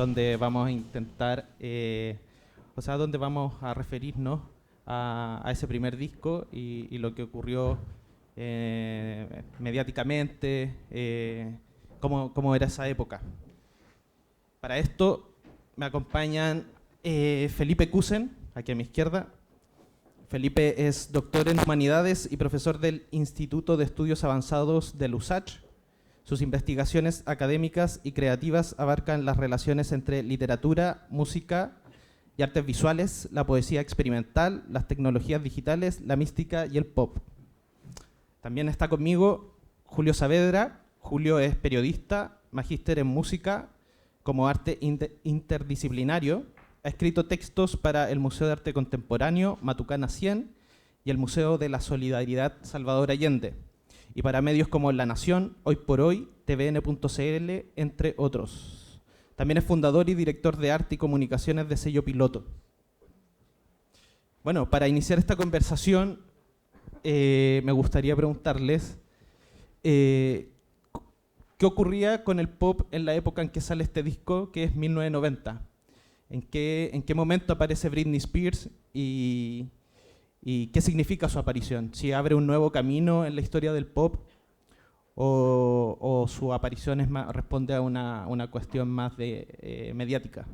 donde vamos a intentar, donde vamos a referirnos a ese primer disco y lo que ocurrió mediáticamente, cómo era esa época. Para esto me acompañan Felipe Kusen, aquí a mi izquierda. Felipe es doctor en Humanidades y profesor del Instituto de Estudios Avanzados de USACH. Sus investigaciones académicas y creativas abarcan las relaciones entre literatura, música y artes visuales, la poesía experimental, las tecnologías digitales, la mística y el pop. También está conmigo Julio Saavedra. Julio es periodista, magíster en música como arte interdisciplinario. Ha escrito textos para el Museo de Arte Contemporáneo Matucana 100 y el Museo de la Solidaridad Salvador Allende, y para medios como La Nación, Hoy por Hoy, tvn.cl, entre otros. También es fundador y director de arte y comunicaciones de Sello Piloto. Bueno, para iniciar esta conversación, me gustaría preguntarles qué ocurría con el pop en la época en que sale este disco, que es 1990. ¿En qué momento aparece Britney Spears y qué significa su aparición? ¿Si abre un nuevo camino en la historia del pop o su aparición responde a una cuestión más mediática?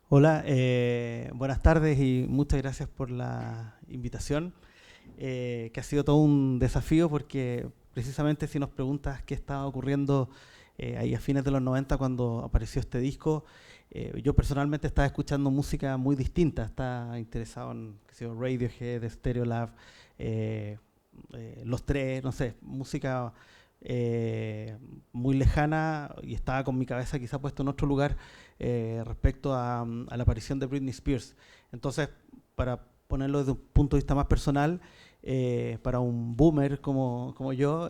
Hola, buenas tardes y muchas gracias por la invitación, que ha sido todo un desafío porque precisamente si nos preguntas qué estaba ocurriendo ahí a fines de los 90 cuando apareció este disco, yo personalmente estaba escuchando música muy distinta, estaba interesado en Radiohead, Stereolab, Los Tres, no sé, música muy lejana, y estaba con mi cabeza quizá puesto en otro lugar respecto a la aparición de Britney Spears. Entonces, para ponerlo desde un punto de vista más personal, para un boomer como yo,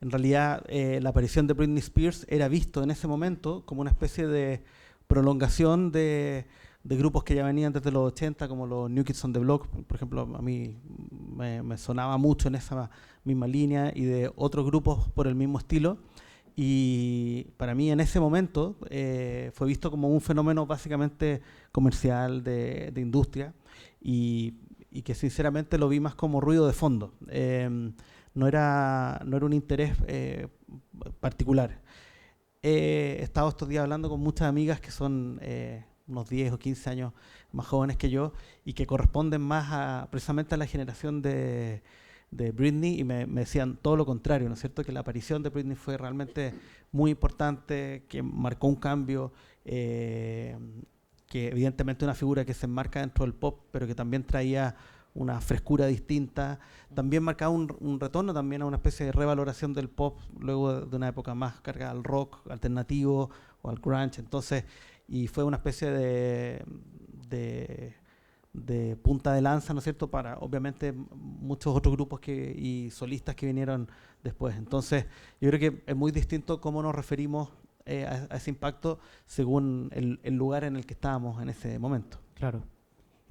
en realidad la aparición de Britney Spears era visto en ese momento como una especie de prolongación de grupos que ya venían desde los 80, como los New Kids on the Block, por ejemplo. A mí me sonaba mucho en esa misma línea, y de otros grupos por el mismo estilo. Y para mí en ese momento fue visto como un fenómeno básicamente comercial, de industria, y que sinceramente lo vi más como ruido de fondo. No era un interés particular. He estado estos días hablando con muchas amigas que son unos 10 o 15 años más jóvenes que yo, y que corresponden más precisamente a la generación de Britney, y me decían todo lo contrario, ¿no es cierto? Que la aparición de Britney fue realmente muy importante, que marcó un cambio, que evidentemente una figura que se enmarca dentro del pop, pero que también traía una frescura distinta. También marcaba un retorno también a una especie de revaloración del pop luego de una época más cargada al rock alternativo o al grunge. Entonces, y fue una especie de punta de lanza, ¿no es cierto?, para obviamente muchos otros grupos y solistas que vinieron después. Entonces, yo creo que es muy distinto cómo nos referimos a ese impacto según el lugar en el que estábamos en ese momento. Claro.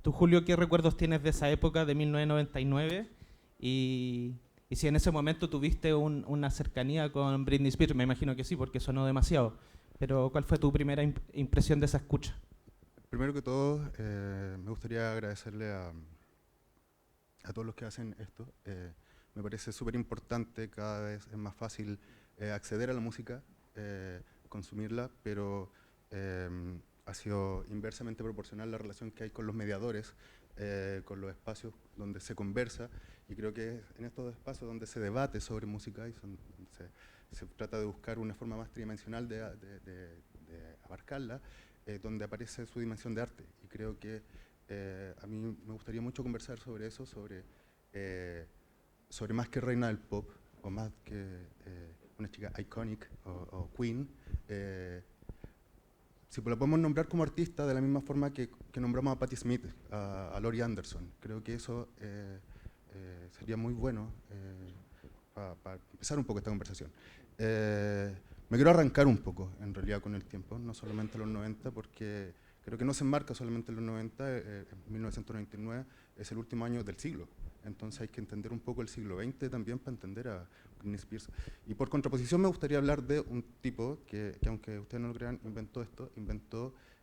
¿Tú, Julio, qué recuerdos tienes de esa época de 1999? Y si en ese momento tuviste una cercanía con Britney Spears. Me imagino que sí, porque sonó demasiado. Pero ¿cuál fue tu primera impresión de esa escucha? Primero que todo, me gustaría agradecerle a todos los que hacen esto. Me parece súper importante, cada vez es más fácil acceder a la música, consumirla, pero ha sido inversamente proporcional la relación que hay con los mediadores, con los espacios donde se conversa, y creo que es en estos espacios donde se debate sobre música y se trata de buscar una forma más tridimensional de abarcarla, donde aparece su dimensión de arte. Y creo que a mí me gustaría mucho conversar sobre eso, sobre más que reina del pop, o más que una chica iconic o queen, si la podemos nombrar como artista de la misma forma que nombramos a Patti Smith, a Laurie Anderson. Creo que eso sería muy bueno para empezar un poco esta conversación. Me quiero arrancar un poco, en realidad, con el tiempo, no solamente los 90, porque creo que no se enmarca solamente en los 90, 1999 es el último año del siglo, entonces hay que entender un poco el siglo XX también para entender a Britney Spears. Y por contraposición me gustaría hablar de un tipo que aunque ustedes no lo crean, inventó esto,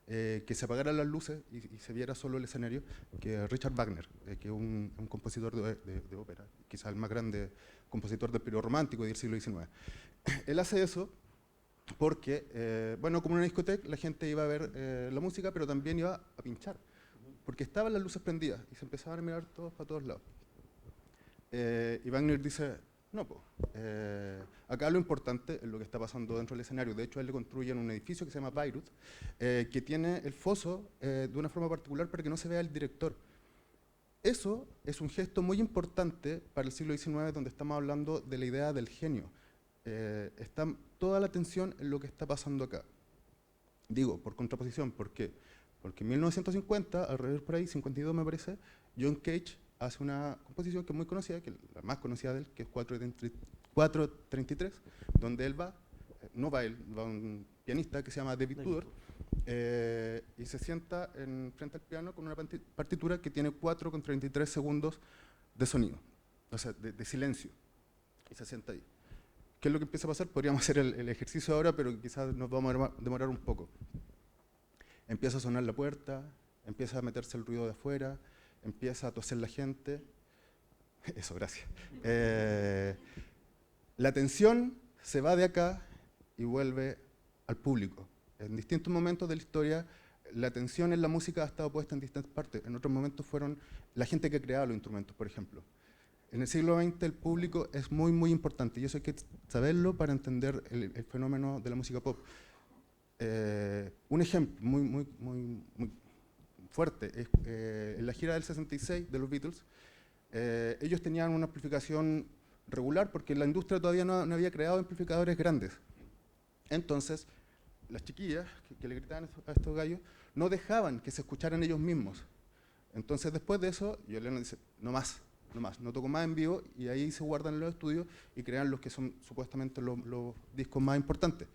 que se apagaran las luces y se viera solo el escenario, que es Richard Wagner, que es un compositor de ópera, quizás el más grande compositor del periodo romántico y del siglo XIX. Él hace eso porque, bueno, como en una discoteca, la gente iba a ver la música, pero también iba a pinchar, porque estaban las luces prendidas y se empezaban a mirar todos para todos lados. Y Wagner dice, no, acá lo importante es lo que está pasando dentro del escenario. De hecho, él le construye un edificio que se llama Bayreuth, que tiene el foso de una forma particular para que no se vea el director. Eso es un gesto muy importante para el siglo XIX, donde estamos hablando de la idea del genio. Está toda la atención en lo que está pasando acá. Digo, por contraposición, ¿por qué? Porque en 1950, alrededor por ahí, 52 me parece, John Cage hace una composición que es muy conocida, que es la más conocida de él, que es 433, donde él va, no va él, va un pianista que se llama David Tudor, y se sienta frente al piano con una partitura que tiene 4,33 segundos de sonido, o sea, de silencio, y se sienta ahí. ¿Qué es lo que empieza a pasar? Podríamos hacer el ejercicio ahora, pero quizás nos vamos a demorar un poco. Empieza a sonar la puerta, empieza a meterse el ruido de afuera, empieza a toser la gente. Eso, gracias. La atención se va de acá y vuelve al público. En distintos momentos de la historia, la atención en la música ha estado puesta en distintas partes. En otros momentos fueron la gente que creaba los instrumentos, por ejemplo. En el siglo XX el público es muy, muy importante y eso hay que saberlo para entender el fenómeno de la música pop. Un ejemplo muy fuerte es en la gira del 66 de los Beatles, ellos tenían una amplificación regular porque la industria todavía no había creado amplificadores grandes. Entonces, las chiquillas que le gritaban a estos gallos no dejaban que se escucharan ellos mismos. Entonces, después de eso, John Lennon dice, no toco más en vivo, y ahí se guardan en los estudios y crean los que son supuestamente los discos más importantes.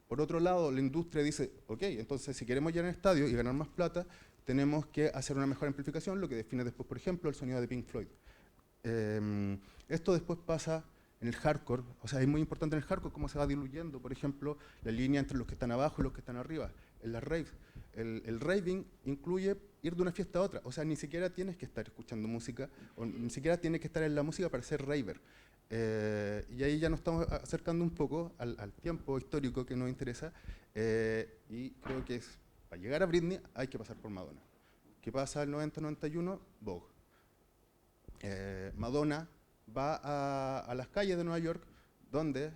Por otro lado, la industria dice, ok, entonces si queremos llenar el estadio y ganar más plata, tenemos que hacer una mejor amplificación, lo que define después, por ejemplo, el sonido de Pink Floyd. Esto después pasa en el hardcore, o sea, es muy importante en el hardcore cómo se va diluyendo, por ejemplo, la línea entre los que están abajo y los que están arriba. En las raves, el raving incluye ir de una fiesta a otra, o sea, ni siquiera tienes que estar escuchando música, o ni siquiera tienes que estar en la música para ser raver. Y ahí ya nos estamos acercando un poco al tiempo histórico que nos interesa, y creo que para llegar a Britney hay que pasar por Madonna. ¿Qué pasa el 90-91? Vogue. Madonna va a las calles de Nueva York, donde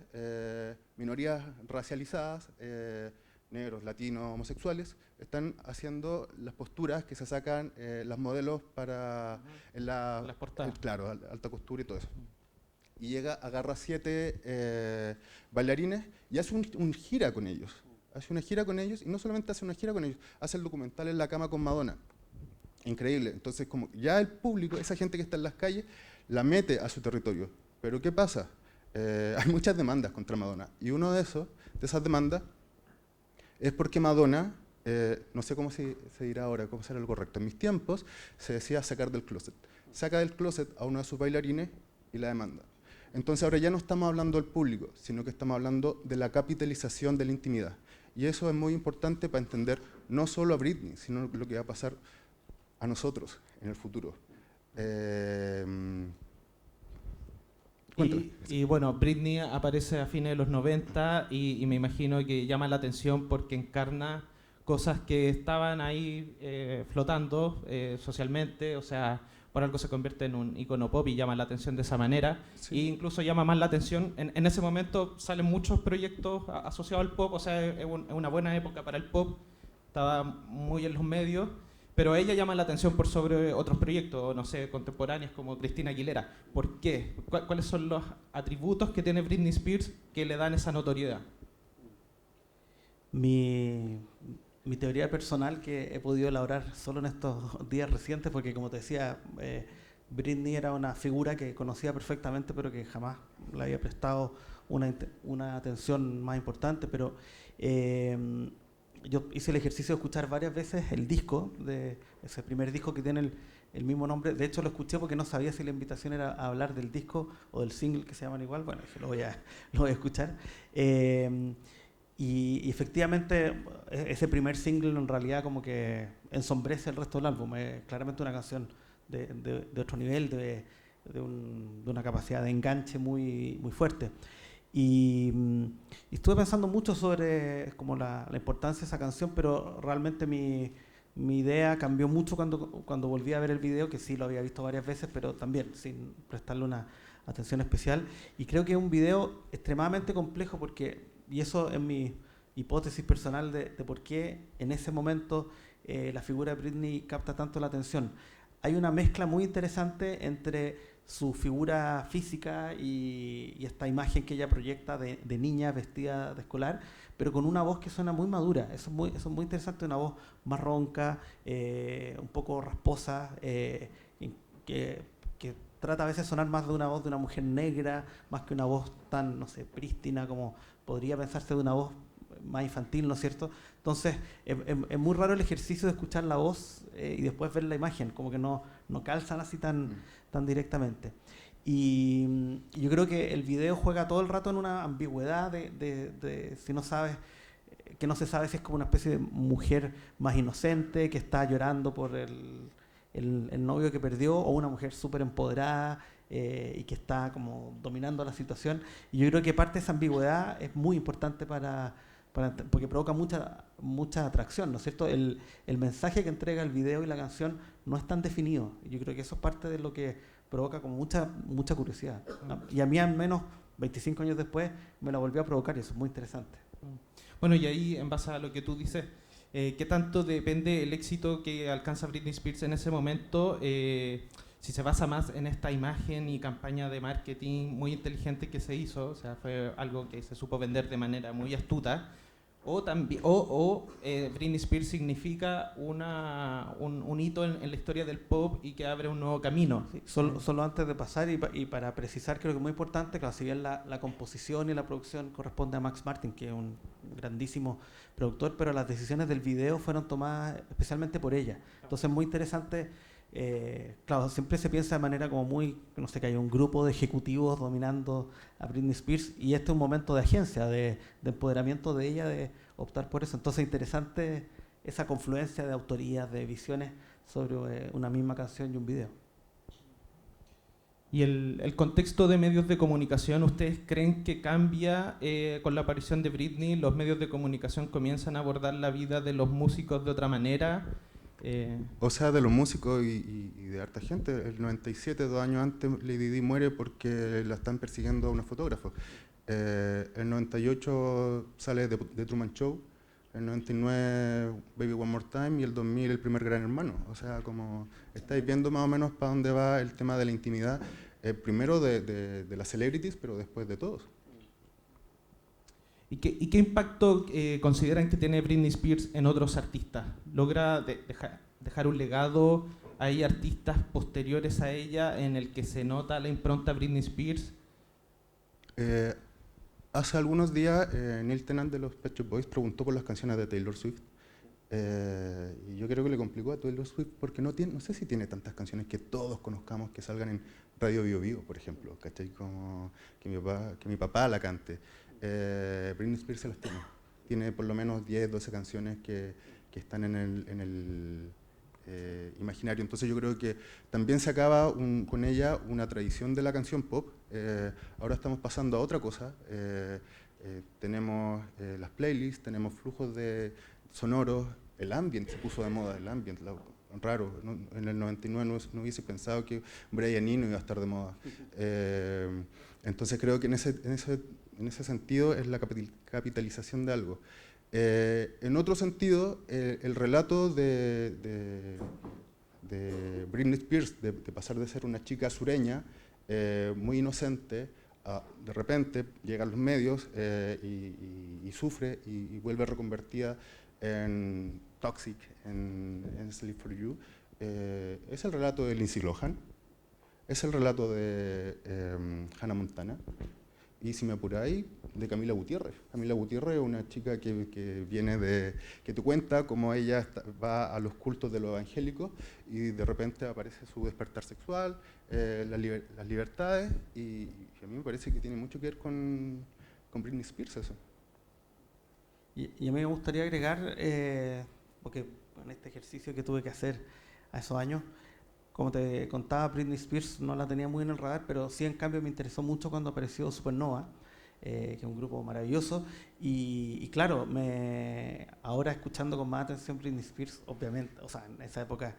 minorías racializadas, negros, latinos, homosexuales, están haciendo las posturas que se sacan las modelos para las portadas. Claro, alta costura y todo eso. Y llega, agarra 7 bailarines y hace un gira con ellos. Hace una gira con ellos, y no solamente hace una gira con ellos, hace el documental En la cama con Madonna. Increíble. Entonces, como ya el público, esa gente que está en las calles, la mete a su territorio. Pero ¿qué pasa? Hay muchas demandas contra Madonna. Y uno de esas demandas es porque Madonna, no sé cómo se dirá ahora, cómo será lo correcto. En mis tiempos se decía sacar del closet. Saca del closet a uno de sus bailarines y la demanda. Entonces ahora ya no estamos hablando del público, sino que estamos hablando de la capitalización de la intimidad. Y eso es muy importante para entender no solo a Britney, sino lo que va a pasar a nosotros en el futuro. Y bueno, Britney aparece a fines de los 90 y me imagino que llama la atención porque encarna cosas que estaban ahí flotando socialmente, o sea, por algo se convierte en un icono pop y llama la atención de esa manera. Sí. E incluso llama más la atención, en ese momento salen muchos proyectos asociados al pop, o sea, es una buena época para el pop, estaba muy en los medios, pero ella llama la atención por sobre otros proyectos, no sé, contemporáneos como Cristina Aguilera. ¿Por qué? ¿Cuáles son los atributos que tiene Britney Spears que le dan esa notoriedad? Mi teoría personal que he podido elaborar solo en estos días recientes, porque como te decía, Britney era una figura que conocía perfectamente, pero que jamás le había prestado una atención más importante, pero yo hice el ejercicio de escuchar varias veces el disco, ese primer disco que tiene el mismo nombre. De hecho, lo escuché porque no sabía si la invitación era a hablar del disco o del single que se llaman igual. Bueno, dije, lo voy a escuchar. Y efectivamente, ese primer single en realidad como que ensombrece el resto del álbum. Es claramente una canción de otro nivel, de una capacidad de enganche muy, muy fuerte. Y estuve pensando mucho sobre como la importancia de esa canción, pero realmente mi idea cambió mucho cuando volví a ver el video, que sí lo había visto varias veces, pero también sin prestarle una atención especial. Y creo que es un video extremadamente complejo porque, y eso es mi hipótesis personal de por qué en ese momento la figura de Britney capta tanto la atención. Hay una mezcla muy interesante entre su figura física y esta imagen que ella proyecta de niña vestida de escolar, pero con una voz que suena muy madura. Eso es muy interesante, una voz más ronca, un poco rasposa, que trata a veces de sonar más de una voz de una mujer negra, más que una voz tan, no sé, prístina como podría pensarse de una voz más infantil, ¿no es cierto? Entonces, es muy raro el ejercicio de escuchar la voz y después ver la imagen, como que no calzan así tan directamente. Y yo creo que el video juega todo el rato en una ambigüedad de si no sabes, que no se sabe si es como una especie de mujer más inocente que está llorando por el novio que perdió, o una mujer súper empoderada y que está como dominando la situación. Y yo creo que parte de esa ambigüedad es muy importante porque provoca mucha atracción, ¿no es cierto? El mensaje que entrega el video y la canción no es tan definido. Yo creo que eso es parte de lo que provoca como mucha curiosidad. Y a mí al menos 25 años después me la volvió a provocar y eso es muy interesante. Bueno, y ahí en base a lo que tú dices, ¿qué tanto depende el éxito que alcanza Britney Spears en ese momento? Si se basa más en esta imagen y campaña de marketing muy inteligente que se hizo, o sea, fue algo que se supo vender de manera muy astuta, o Britney Spears significa un hito en la historia del pop y que abre un nuevo camino. Sí, solo antes de pasar y para precisar, creo que es muy importante, claro, si bien la composición y la producción corresponde a Max Martin, que es un grandísimo productor, pero las decisiones del video fueron tomadas especialmente por ella. Entonces es muy interesante. Claro, siempre se piensa de manera como muy, no sé, que hay un grupo de ejecutivos dominando a Britney Spears, y este es un momento de agencia, de empoderamiento de ella, de optar por eso. Entonces es interesante esa confluencia de autorías, de visiones sobre una misma canción y un video. ¿Y el contexto de medios de comunicación, ustedes creen que cambia con la aparición de Britney? ¿Los medios de comunicación comienzan a abordar la vida de los músicos de otra manera? O sea, de los músicos y de harta gente. El 97, 2 años antes, Lady Di muere porque la están persiguiendo a unos fotógrafos. El 98 sale The Truman Show, el 99 Baby One More Time y el 2000 El Primer Gran Hermano. O sea, como estáis viendo más o menos para dónde va el tema de la intimidad, primero de las celebrities, pero después de todos. ¿Y qué impacto consideran que tiene Britney Spears en otros artistas? ¿Logra dejar un legado? ¿Hay artistas posteriores a ella en el que se nota la impronta Britney Spears? Hace algunos días Neil Tennant de los Pet Shop Boys preguntó por las canciones de Taylor Swift. Y yo creo que le complicó a Taylor Swift porque no sé si tiene tantas canciones que todos conozcamos que salgan en Radio Bio Bio, por ejemplo, ¿cachai? Como que mi papá la cante. Britney Spears se las tiene. Tiene por lo menos 10, 12 canciones que están en el imaginario. Entonces yo creo que también se acaba con ella una tradición de la canción pop. Ahora estamos pasando a otra cosa. Tenemos las playlists, tenemos flujos de sonoros, el ambient se puso de moda, el ambient, raro, ¿no? En el 99 no hubiese pensado que Brian Eno iba a estar de moda. Entonces creo que en ese sentido es la capitalización de algo. En otro sentido, el relato de Britney Spears, de pasar de ser una chica sureña, muy inocente, de repente llega a los medios y sufre y vuelve reconvertida en Toxic, en Sleep for You. Es el relato de Lindsay Lohan, es el relato de Hannah Montana. y si me apuráis, de Camila Gutiérrez. Camila Gutiérrez es una chica que viene de, que te cuenta cómo ella va a los cultos de los evangélicos y de repente aparece su despertar sexual, las libertades, y a mí me parece que tiene mucho que ver con Britney Spears eso. Y a mí me gustaría agregar, porque en este ejercicio que tuve que hacer a esos años, como te contaba, Britney Spears no la tenía muy en el radar, pero sí en cambio me interesó mucho cuando apareció Supernova, que es un grupo maravilloso, y claro, ahora escuchando con más atención Britney Spears, obviamente, o sea, en esa época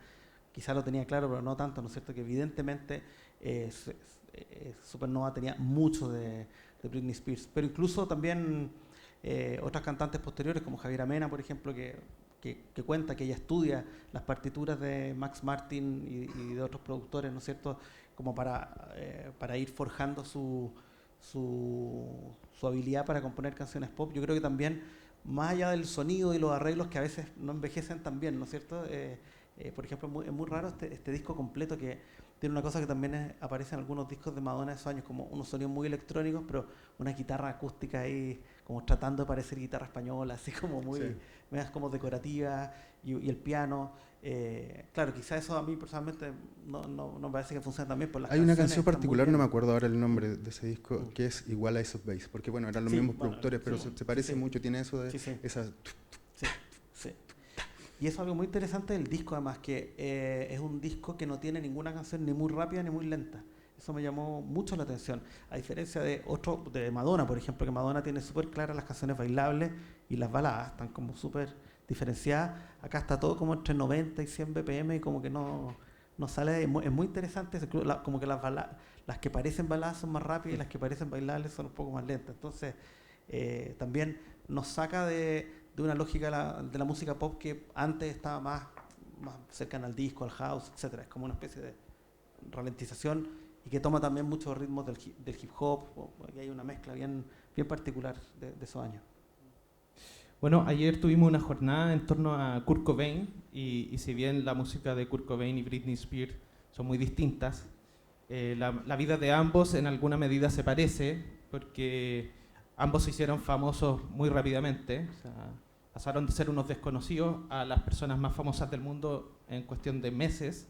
quizá lo tenía claro, pero no tanto, ¿no es cierto? Que evidentemente Supernova tenía mucho de Britney Spears, pero incluso también otras cantantes posteriores, como Javiera Mena, por ejemplo, que cuenta que ella estudia las partituras de Max Martin y de otros productores, ¿no es cierto?, como para ir forjando su habilidad para componer canciones pop. Yo creo que también, más allá del sonido y los arreglos que a veces no envejecen tan bien, ¿no es cierto?, por ejemplo, es muy raro este disco completo, que tiene una cosa que también aparece en algunos discos de Madonna de esos años, como unos sonidos muy electrónicos, pero una guitarra acústica ahí, como tratando de parecer guitarra española, así como muy, Sí. como decorativa, y el piano. Claro, quizás eso a mí personalmente no me parece que funcione tan bien. Por las Hay una canciones canción están muy particular, bien. no me acuerdo ahora el nombre de ese disco, que es igual a Ace of Base, porque bueno, eran los Sí, mismos bueno, productores, pero sí, se parece sí, mucho, tiene eso de sí, sí. esa... Sí, sí. Y eso es algo muy interesante del disco, además, que es un disco que no tiene ninguna canción ni muy rápida ni muy lenta. Eso me llamó mucho la atención. A diferencia de de Madonna, por ejemplo, que Madonna tiene súper claras las canciones bailables y las baladas, están como súper diferenciadas. Acá está todo como entre 90 y 100 BPM y como que no sale. Es muy interesante, como que las que parecen baladas son más rápidas y las que parecen bailables son un poco más lentas. Entonces, también nos saca de una lógica de la música pop que antes estaba más cercana al disco, al house, etcétera. Es como una especie de ralentización y que toma también muchos ritmos del hip hop. Y hay una mezcla bien particular de esos años. Bueno, ayer tuvimos una jornada en torno a Kurt Cobain y si bien la música de Kurt Cobain y Britney Spears son muy distintas, la vida de ambos en alguna medida se parece porque ambos se hicieron famosos muy rápidamente, o sea, pasaron de ser unos desconocidos a las personas más famosas del mundo en cuestión de meses.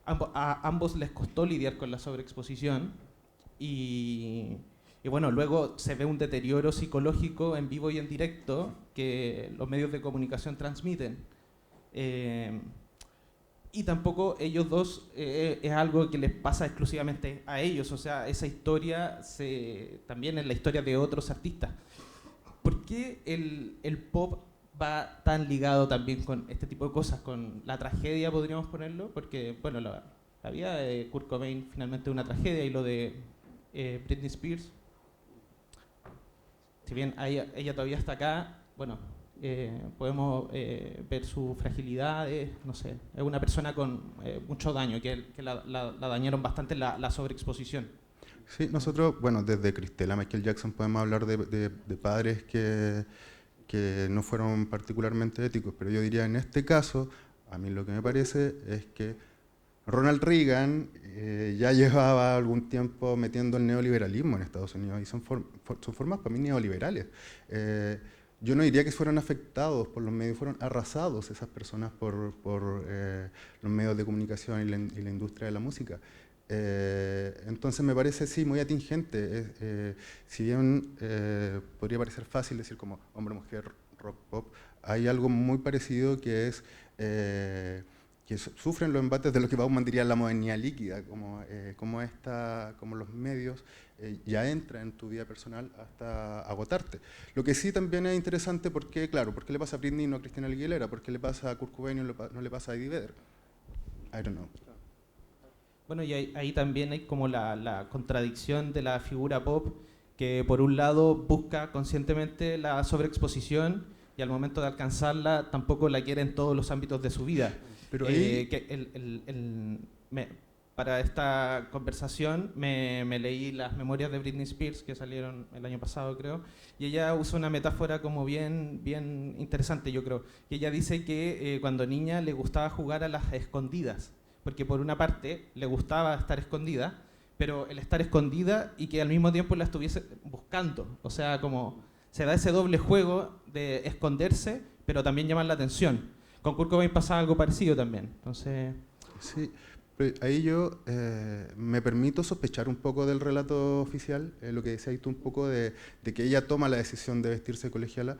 A ambos les costó lidiar con la sobreexposición y bueno, luego se ve un deterioro psicológico en vivo y en directo que los medios de comunicación transmiten. Y tampoco ellos dos es algo que les pasa exclusivamente a ellos, o sea, esa historia también es la historia de otros artistas. ¿Por qué el pop va tan ligado también con este tipo de cosas, con la tragedia, podríamos ponerlo? Porque, bueno, la vida de Kurt Cobain finalmente es una tragedia y lo de Britney Spears, si bien ella todavía está acá, bueno, podemos ver su fragilidad, no sé, es una persona con mucho daño, que la dañaron bastante la sobreexposición. Sí, nosotros, bueno, desde Cristela, Michael Jackson podemos hablar de padres que no fueron particularmente éticos, pero yo diría en este caso, a mí lo que me parece es que Ronald Reagan ya llevaba algún tiempo metiendo el neoliberalismo en Estados Unidos y son formas para mí neoliberales. Yo no diría que fueron afectados por los medios, fueron arrasados esas personas por los medios de comunicación y la industria de la música. Entonces me parece, sí, muy atingente. Si bien podría parecer fácil decir como hombre, mujer, rock, pop, hay algo muy parecido que es que sufren los embates de lo que Bauman diría la modernidad líquida, como los medios ya entran en tu vida personal hasta agotarte. Lo que sí también es interesante, porque claro, ¿por qué le pasa a Britney y no a Christina Aguilera? ¿Por qué le pasa a Kurt Cobain y no le pasa a Eddie Vedder? I don't know. Bueno, y ahí también hay como la contradicción de la figura pop, que por un lado busca conscientemente la sobreexposición y al momento de alcanzarla tampoco la quiere en todos los ámbitos de su vida. Pero ahí... para esta conversación me leí las memorias de Britney Spears que salieron el año pasado, creo, y ella usa una metáfora como bien interesante, yo creo. Y ella dice que cuando niña le gustaba jugar a las escondidas, porque por una parte le gustaba estar escondida, pero el estar escondida y que al mismo tiempo la estuviese buscando. O sea, como se da ese doble juego de esconderse, pero también llamar la atención. Con Kurt Cobain pasaba algo parecido también. Entonces... Sí, pero ahí yo me permito sospechar un poco del relato oficial, lo que decías tú un poco de que ella toma la decisión de vestirse colegiala.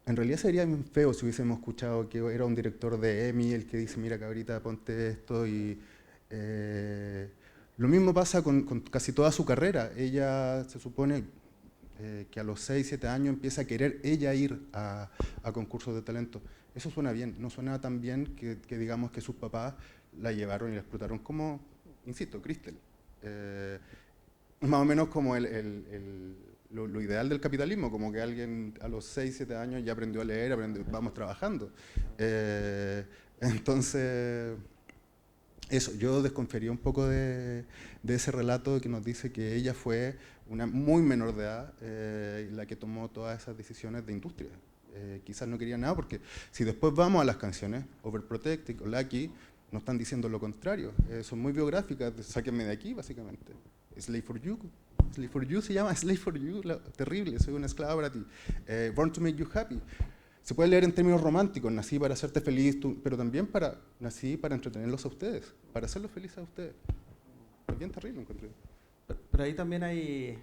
En realidad sería bien feo si hubiésemos escuchado que era un director de EMI el que dice, mira cabrita, ponte esto. Y lo mismo pasa con casi toda su carrera. Ella se supone que a los 6, 7 años empieza a querer ella ir a concursos de talento. Eso suena bien, no suena tan bien que digamos que sus papás la llevaron y la explotaron como, insisto, Crystal. Más o menos como lo ideal del capitalismo, como que alguien a los 6, 7 años ya aprendió a leer, vamos trabajando. Entonces, eso, yo desconfiaría un poco de ese relato que nos dice que ella fue una muy menor de edad la que tomó todas esas decisiones de industria. Quizás no quería nada, porque si después vamos a las canciones, Overprotected o Lucky, no están diciendo lo contrario, son muy biográficas, sáquenme de aquí básicamente. Slave for You, Slave for You se llama Slave for You, terrible, soy una esclava para ti. Born to Make You Happy, se puede leer en términos románticos, nací para hacerte feliz, pero también nací para entretenerlos a ustedes, para hacerlos felices a ustedes. Es bien terrible, encontré. Pero ahí también hay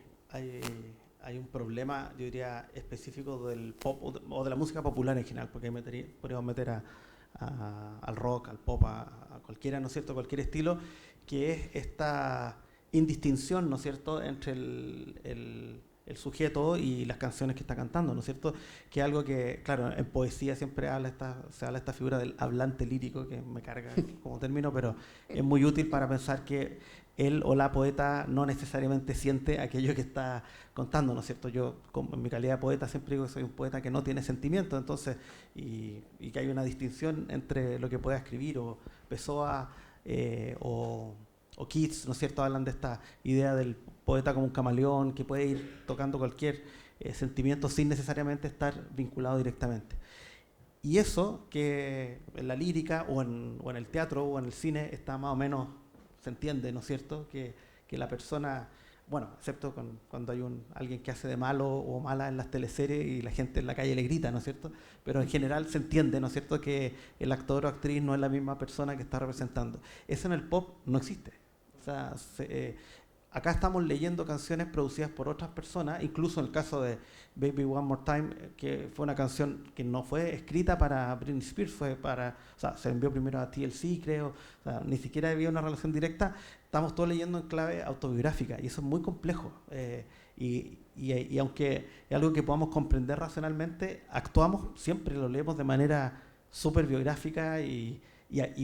un problema, yo diría, específico del pop o de la música popular en general, porque ahí podríamos meter al rock, al pop, a cualquiera, ¿no es cierto?, cualquier estilo, que es esta indistinción, ¿no es cierto?, entre el sujeto y las canciones que está cantando, ¿no es cierto?, que es algo que, claro, en poesía siempre se habla esta figura del hablante lírico, que me carga como término, pero es muy útil para pensar que él o la poeta no necesariamente siente aquello que está contando, ¿no es cierto? Yo, en mi calidad de poeta, siempre digo que soy un poeta que no tiene sentimientos, entonces, y que hay una distinción entre lo que pueda escribir, o Pessoa, o Keats, ¿no es cierto? Hablan de esta idea del poeta como un camaleón que puede ir tocando cualquier sentimiento sin necesariamente estar vinculado directamente. Y eso que en la lírica o en el teatro o en el cine está más o menos, se entiende, ¿no es cierto?, que la persona, bueno, excepto cuando hay alguien que hace de malo o mala en las teleseries y la gente en la calle le grita, ¿no es cierto?, pero en general se entiende, ¿no es cierto?, que el actor o actriz no es la misma persona que está representando. Eso en el pop no existe. O sea, acá estamos leyendo canciones producidas por otras personas, incluso en el caso de Baby One More Time, que fue una canción que no fue escrita para Britney Spears, o sea, se envió primero a TLC, creo, o sea, ni siquiera había una relación directa. Estamos todos leyendo en clave autobiográfica y eso es muy complejo. Y aunque es algo que podamos comprender racionalmente, actuamos, siempre lo leemos de manera súper biográfica y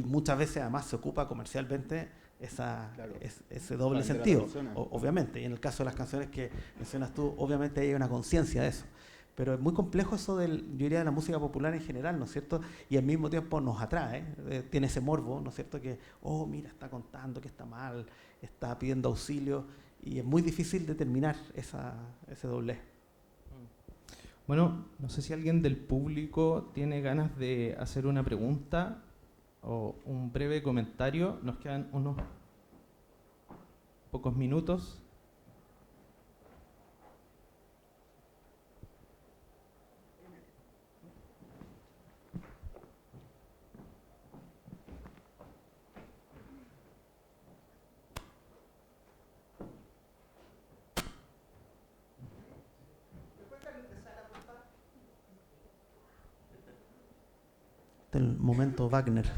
muchas veces además se ocupa comercialmente ese doble sentido, obviamente. Y en el caso de las canciones que mencionas tú, obviamente hay una conciencia de eso. Pero es muy complejo eso yo diría, de la música popular en general, ¿no es cierto? Y al mismo tiempo nos atrae, tiene ese morbo, ¿no es cierto? Que, oh, mira, está contando que está mal, está pidiendo auxilio, y es muy difícil determinar ese doblez. Bueno, no sé si alguien del público tiene ganas de hacer una pregunta o un breve comentario. Nos quedan unos pocos minutos. El momento Wagner.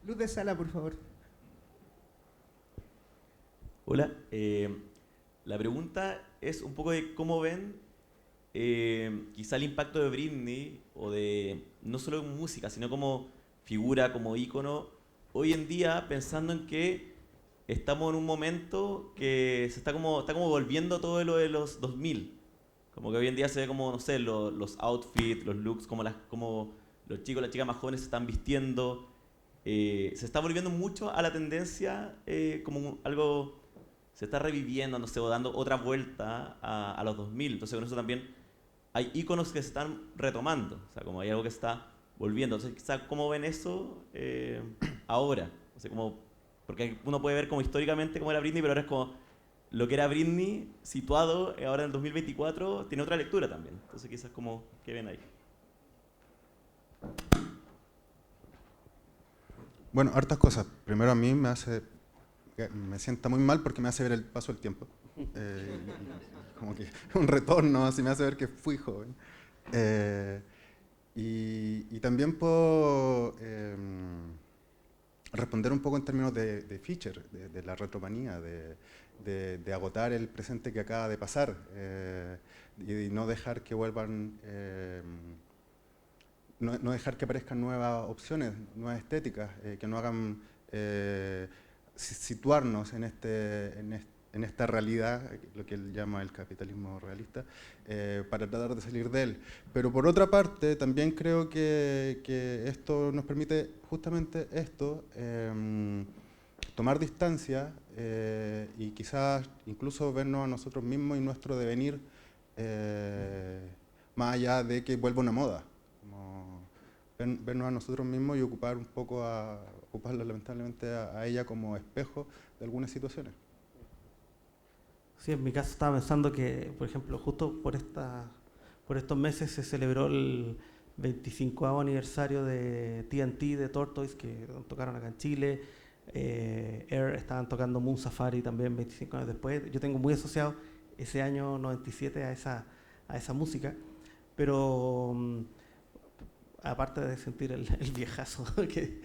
Luz de sala, por favor. Hola, la pregunta es un poco de cómo ven quizá el impacto de Britney, o de no solo en música, sino como figura, como ícono, hoy en día, pensando en que estamos en un momento que está como volviendo todo lo de los 2000. Como que hoy en día se ve como, no sé, los outfits, los looks, como los chicos, las chicas más jóvenes se están vistiendo. Se está volviendo mucho a la tendencia, como algo, se está reviviendo, no sé, o dando otra vuelta a los 2000. Entonces con eso también hay íconos que se están retomando, o sea, como hay algo que está volviendo. Entonces, quizá, ¿cómo ven eso ahora? O sea, como Porque uno puede ver como históricamente cómo era Britney, pero ahora es como lo que era Britney situado ahora en el 2024 tiene otra lectura también. Entonces quizás como que ven ahí. Bueno, hartas cosas. Primero a mí me sienta muy mal porque me hace ver el paso del tiempo. Como que un retorno, así me hace ver que fui joven. Y también puedo responder un poco en términos de feature, de la retromanía, de agotar el presente que acaba de pasar y no dejar que vuelvan, no dejar que aparezcan nuevas opciones, nuevas estéticas, que no hagan situarnos en esta realidad, lo que él llama el capitalismo realista, para tratar de salir de él. Pero por otra parte, también creo que esto nos permite justamente esto, tomar distancia y quizás incluso vernos a nosotros mismos y nuestro devenir más allá de que vuelva una moda. Como vernos a nosotros mismos y ocupar un poco ocuparla lamentablemente a ella como espejo de algunas situaciones. Sí, en mi caso estaba pensando que, por ejemplo, justo por estos meses se celebró el 25º aniversario de TNT, de Tortoise, que tocaron acá en Chile. Air estaban tocando Moon Safari también 25 años después. Yo tengo muy asociado ese año 97 a esa música, pero aparte de sentir el viejazo que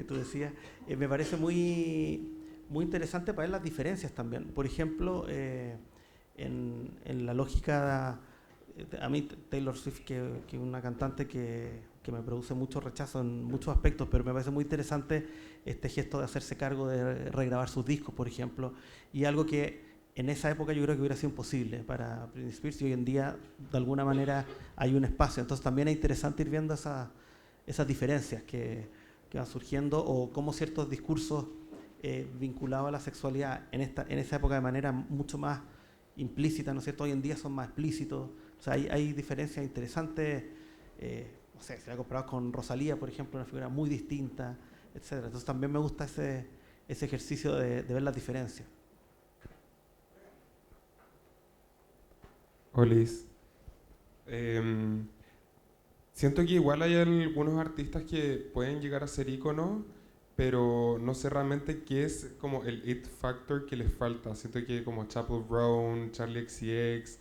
tú decías, me parece muy interesante para ver las diferencias también. Por ejemplo, en la lógica, a mí Taylor Swift, que es una cantante que me produce mucho rechazo en muchos aspectos, pero me parece muy interesante este gesto de hacerse cargo de regrabar sus discos, por ejemplo, y algo que en esa época yo creo que hubiera sido imposible para Britney Spears, y hoy en día de alguna manera hay un espacio. Entonces también es interesante ir viendo esas diferencias que van surgiendo, o cómo ciertos discursos vinculados a la sexualidad en esa época de manera mucho más implícita, ¿no es cierto? Hoy en día son más explícitos. O sea, hay diferencias interesantes, no sé, si la comparamos con Rosalía, por ejemplo, una figura muy distinta, etcétera. Entonces también me gusta ese ejercicio de ver las diferencias. Olis. Siento que igual hay algunos artistas que pueden llegar a ser íconos, pero no sé realmente qué es como el it factor que les falta. Siento que como Chappell Brown, Charli XCX,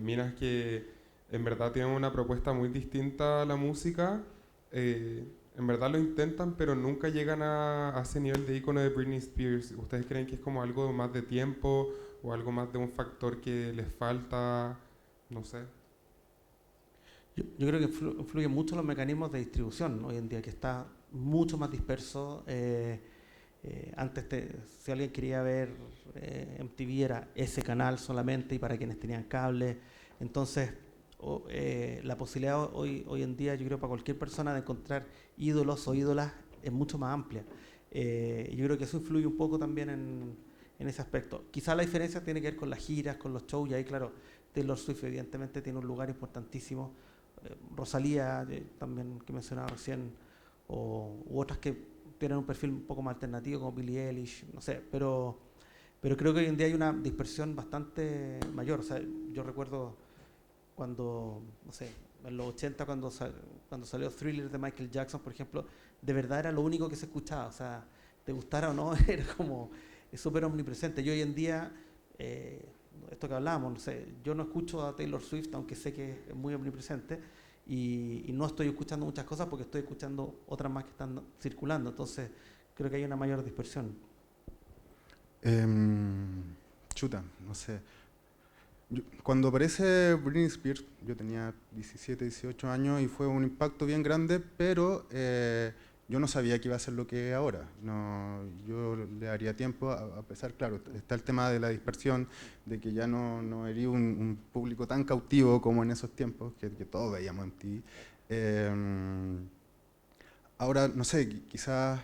minas que en verdad tienen una propuesta muy distinta a la música, en verdad lo intentan, pero nunca llegan a ese nivel de ícono de Britney Spears. ¿Ustedes creen que es como algo más de tiempo o algo más de un factor que les falta? No sé. Yo creo que influyen mucho los mecanismos de distribución, ¿no? Hoy en día, que está mucho más disperso. Antes, si alguien quería ver MTV, era ese canal solamente y para quienes tenían cable. Entonces, la posibilidad hoy en día, yo creo, para cualquier persona de encontrar ídolos o ídolas es mucho más amplia. Yo creo que eso influye un poco también en ese aspecto. Quizás la diferencia tiene que ver con las giras, con los shows, y ahí, claro, Taylor Swift evidentemente tiene un lugar importantísimo. Rosalía, también que mencionaba recién, u otras que tienen un perfil un poco más alternativo, como Billie Eilish, no sé, pero creo que hoy en día hay una dispersión bastante mayor. O sea, yo recuerdo cuando, no sé, en los 80, cuando salió Thriller de Michael Jackson, por ejemplo, de verdad era lo único que se escuchaba. O sea, te gustara o no, era como súper omnipresente. Y hoy en día, esto que hablábamos, no sé, yo no escucho a Taylor Swift, aunque sé que es muy omnipresente, y no estoy escuchando muchas cosas porque estoy escuchando otras más que están circulando. Entonces, creo que hay una mayor dispersión. Chuta, no sé. Cuando aparece Britney Spears, yo tenía 17, 18 años y fue un impacto bien grande, pero yo no sabía que iba a ser lo que es ahora. No, yo le daría tiempo, a pesar, claro, está el tema de la dispersión, de que ya no hería un público tan cautivo como en esos tiempos, que todos veíamos en ti. Ahora, no sé, quizás,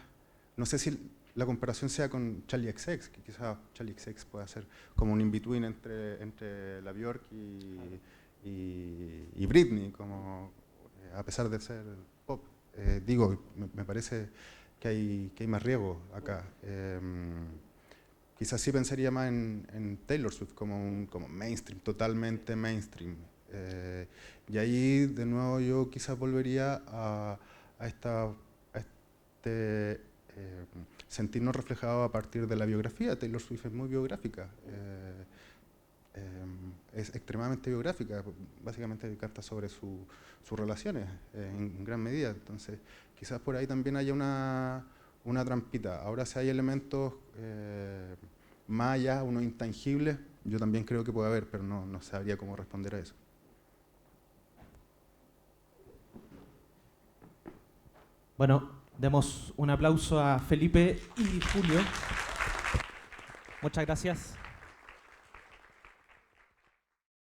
no sé si la comparación sea con Charli XCX, que quizás Charli XCX pueda ser como un in-between entre la Björk y Britney, como, a pesar de ser pop. Digo, me parece hay más riesgo acá. Quizás sí pensaría más en Taylor Swift como mainstream, totalmente mainstream. Y ahí de nuevo yo quizás volvería a este sentirnos reflejados a partir de la biografía. Taylor Swift es muy biográfica. Es extremadamente biográfica, básicamente canta sobre sus relaciones en gran medida, entonces quizás por ahí también haya una trampita. Ahora si hay elementos más allá, unos intangibles, yo también creo que puede haber, pero no sabría cómo responder a eso. Bueno, demos un aplauso a Felipe y Julio. Muchas gracias.